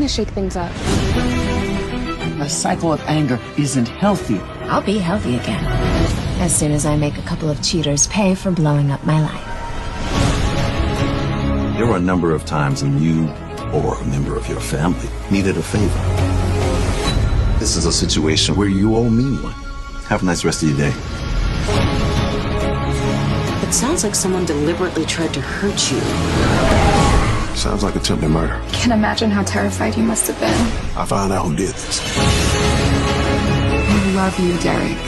to shake things up. A cycle of anger isn't healthy. I'll be healthy again, as soon as I make a couple of cheaters pay for blowing up my life. There were a number of times when you or a member of your family needed a favor. This is a situation where you owe me one. Have a nice rest of your day. It sounds like someone deliberately tried to hurt you. Sounds like attempted murder. Can't imagine how terrified you must have been. I found out who did this. I love you, Derek.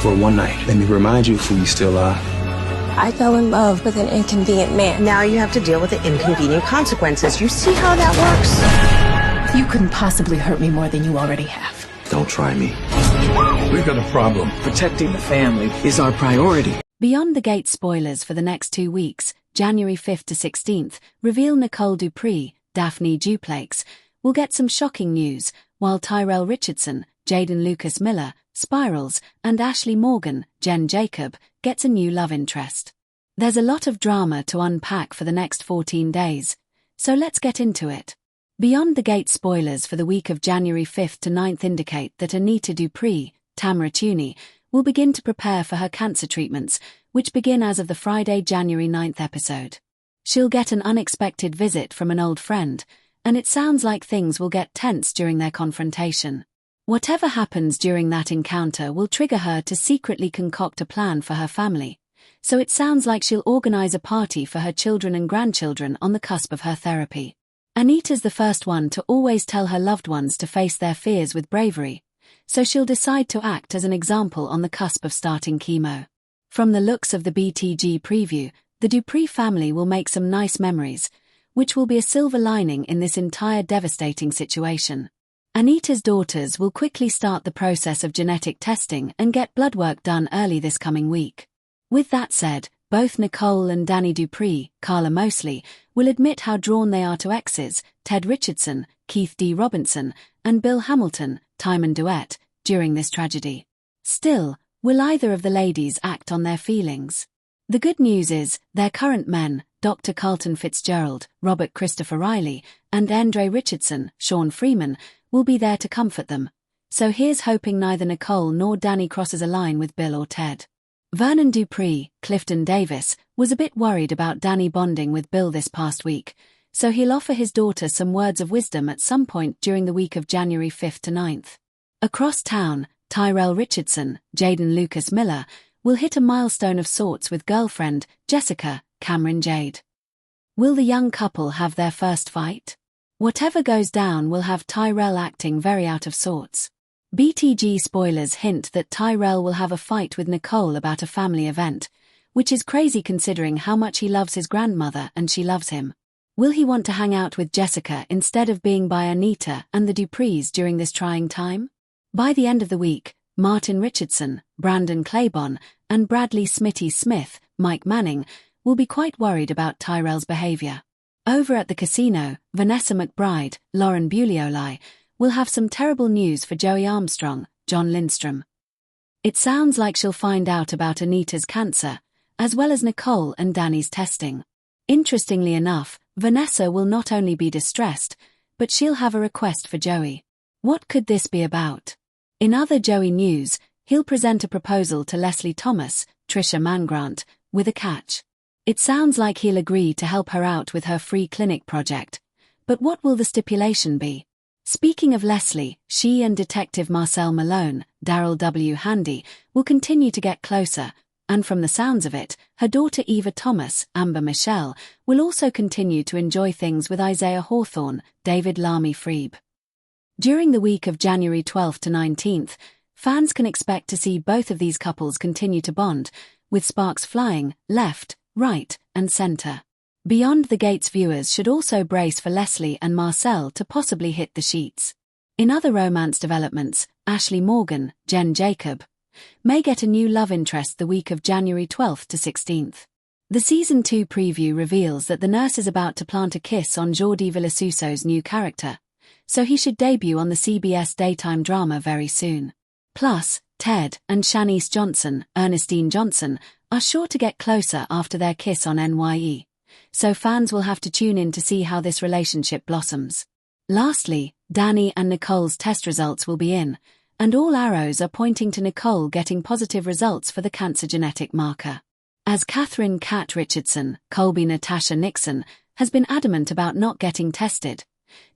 For one night, let me remind you who you still are. I fell in love with an inconvenient man. Now you have to deal with the inconvenient consequences. You see how that works? You couldn't possibly hurt me more than you already have. Don't try me. We've got a problem. Protecting the family is our priority. Beyond the Gate spoilers for the next 2 weeks, January 5th to 16th, reveal Nicole Dupree, Daphnee Duplaix, will get some shocking news, while Tyrell Richardson, Jaden Lucas Miller, Spirals, and Ashley Morgan, Jen Jacob, gets a new love interest. There's a lot of drama to unpack for the next 14 days, so let's get into it. Beyond the Gate spoilers for the week of January 5th to 9th indicate that Anita Dupree, Tamara Tunie, will begin to prepare for her cancer treatments, which begin as of the Friday, January 9th episode. She'll get an unexpected visit from an old friend, and it sounds like things will get tense during their confrontation. Whatever happens during that encounter will trigger her to secretly concoct a plan for her family, so it sounds like she'll organize a party for her children and grandchildren on the cusp of her therapy. Anita's the first one to always tell her loved ones to face their fears with bravery, so she'll decide to act as an example on the cusp of starting chemo. From the looks of the BTG preview, the Dupree family will make some nice memories, which will be a silver lining in this entire devastating situation. Anita's daughters will quickly start the process of genetic testing and get blood work done early this coming week. With that said, both Nicole and Daphnee Duplaix, Karla Mosley, will admit how drawn they are to exes, Ted Richardson, Keith D. Robinson, and Bill Hamilton, Timon Duet, during this tragedy. Still, will either of the ladies act on their feelings? The good news is, their current men, Dr. Carlton Fitzgerald, Robert Christopher Riley, and Andre Richardson, Sean Freeman, will be there to comfort them, so here's hoping neither Nicole nor Daphnee crosses a line with Bill or Ted. Vernon Dupree, Clifton Davis, was a bit worried about Daphnee bonding with Bill this past week, so he'll offer his daughter some words of wisdom at some point during the week of January 5th to 9th. Across town, Tyrell Richardson, Jaden Lucas Miller, will hit a milestone of sorts with girlfriend, Jessica, Cameron Jade. Will the young couple have their first fight? Whatever goes down will have Tyrell acting very out of sorts. BTG spoilers hint that Tyrell will have a fight with Nicole about a family event, which is crazy considering how much he loves his grandmother and she loves him. Will he want to hang out with Jessica instead of being by Anita and the Duprees during this trying time? By the end of the week, Martin Richardson, Brandon Claiborne, and Bradley Smitty Smith, Mike Manning, will be quite worried about Tyrell's behavior. Over at the casino, Vanessa McBride, Lauren Buglioli, will have some terrible news for Joey Armstrong, John Lindstrom. It sounds like she'll find out about Anita's cancer, as well as Nicole and Daphanee's testing. Interestingly enough, Vanessa will not only be distressed, but she'll have a request for Joey. What could this be about? In other Joey news, he'll present a proposal to Leslie Thomas, Trisha Mangrant, with a catch. It sounds like he'll agree to help her out with her free clinic project. But what will the stipulation be? Speaking of Leslie, she and Detective Marcel Malone, Daryl W. Handy, will continue to get closer, and from the sounds of it, her daughter Eva Thomas, Amber Michelle, will also continue to enjoy things with Isaiah Hawthorne, David Lamy Freeb. During the week of January 12th to 19th, fans can expect to see both of these couples continue to bond, with sparks flying left, right, and center. Beyond the Gates viewers should also brace for Leslie and Marcel to possibly hit the sheets. In other romance developments, Ashley Morgan, Jen Jacob, may get a new love interest the week of January 12th to 16th. The Season 2 preview reveals that the nurse is about to plant a kiss on Jordi Villasuso's new character, so he should debut on the CBS daytime drama very soon. Plus, Ted and Shanice Johnson, Ernestine Johnson, are sure to get closer after their kiss on NYE, so fans will have to tune in to see how this relationship blossoms. Lastly, Danny and Nicole's test results will be in, and all arrows are pointing to Nicole getting positive results for the cancer genetic marker. As Catherine Cat Richardson, Colby Natasha Nixon, has been adamant about not getting tested,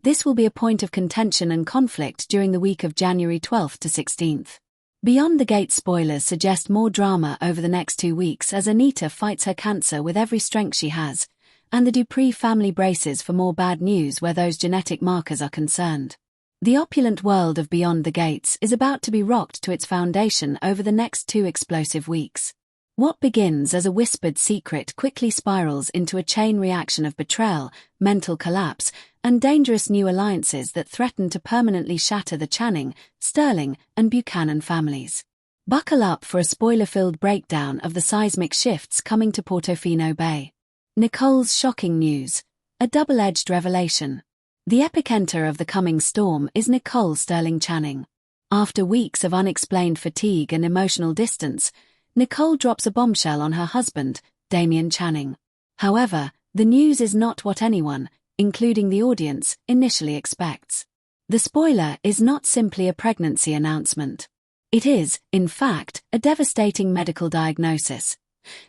this will be a point of contention and conflict during the week of January 12th to 16th. Beyond the Gate spoilers suggest more drama over the next 2 weeks as Anita fights her cancer with every strength she has, and the Dupree family braces for more bad news where those genetic markers are concerned. The opulent world of Beyond the Gates is about to be rocked to its foundation over the next 2 explosive weeks. What begins as a whispered secret quickly spirals into a chain reaction of betrayal, mental collapse, and dangerous new alliances that threaten to permanently shatter the Channing, Sterling, and Buchanan families. Buckle up for a spoiler-filled breakdown of the seismic shifts coming to Portofino Bay. Nicole's shocking news, a double-edged revelation. The epicenter of the coming storm is Nicole Sterling Channing. After weeks of unexplained fatigue and emotional distance, Nicole drops a bombshell on her husband, Damian Channing. However, the news is not what anyone, including the audience, initially expects. The spoiler is not simply a pregnancy announcement. It is, in fact, a devastating medical diagnosis.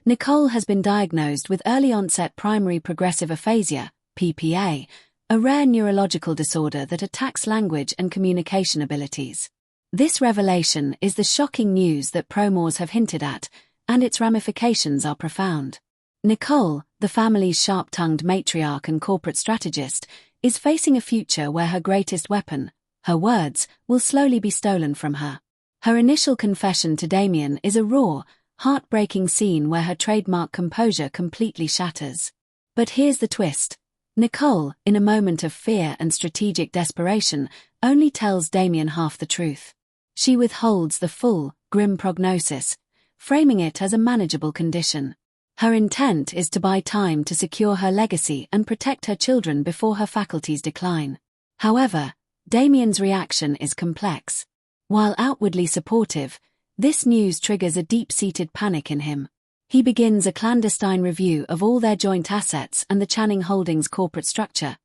Nicole has been diagnosed with early-onset primary progressive aphasia, PPA, a rare neurological disorder that attacks language and communication abilities. This revelation is the shocking news that promos have hinted at, and its ramifications are profound. Nicole, the family's sharp-tongued matriarch and corporate strategist, is facing a future where her greatest weapon, her words, will slowly be stolen from her. Her initial confession to Damian is a raw, heartbreaking scene where her trademark composure completely shatters. But here's the twist. Nicole, in a moment of fear and strategic desperation, only tells Damian half the truth. She withholds the full, grim prognosis, framing it as a manageable condition. Her intent is to buy time to secure her legacy and protect her children before her faculties decline. However, Damian's reaction is complex. While outwardly supportive, this news triggers a deep-seated panic in him. He begins a clandestine review of all their joint assets and the Channing Holdings corporate structure,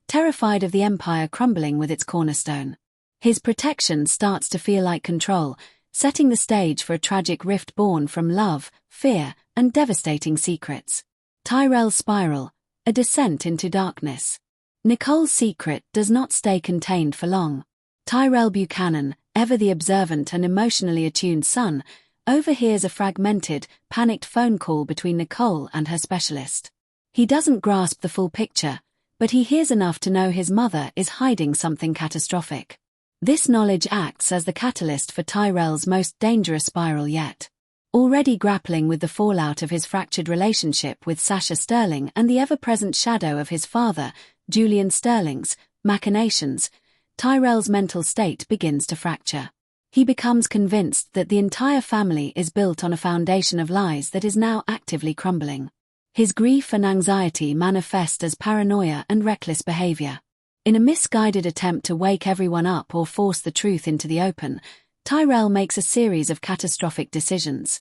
terrified of the empire crumbling with its cornerstone. His protection starts to feel like control, setting the stage for a tragic rift born from love, fear, and devastating secrets. Tyrell's spiral, a descent into darkness. Nicole's secret does not stay contained for long. Tyrell Buchanan, ever the observant and emotionally attuned son, overhears a fragmented, panicked phone call between Nicole and her specialist. He doesn't grasp the full picture, but he hears enough to know his mother is hiding something catastrophic. This knowledge acts as the catalyst for Tyrell's most dangerous spiral yet. Already grappling with the fallout of his fractured relationship with Sasha Sterling and the ever-present shadow of his father, Julian Sterling's, machinations, Tyrell's mental state begins to fracture. He becomes convinced that the entire family is built on a foundation of lies that is now actively crumbling. His grief and anxiety manifest as paranoia and reckless behavior. In a misguided attempt to wake everyone up or force the truth into the open, Tyrell makes a series of catastrophic decisions.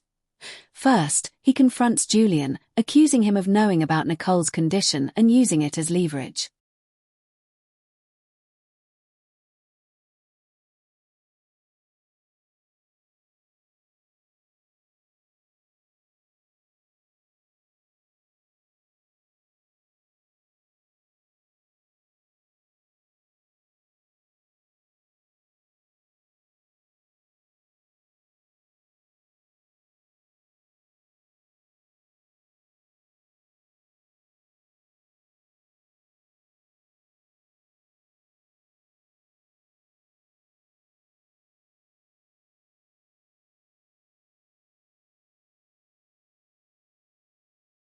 First, he confronts Julian, accusing him of knowing about Nicole's condition and using it as leverage.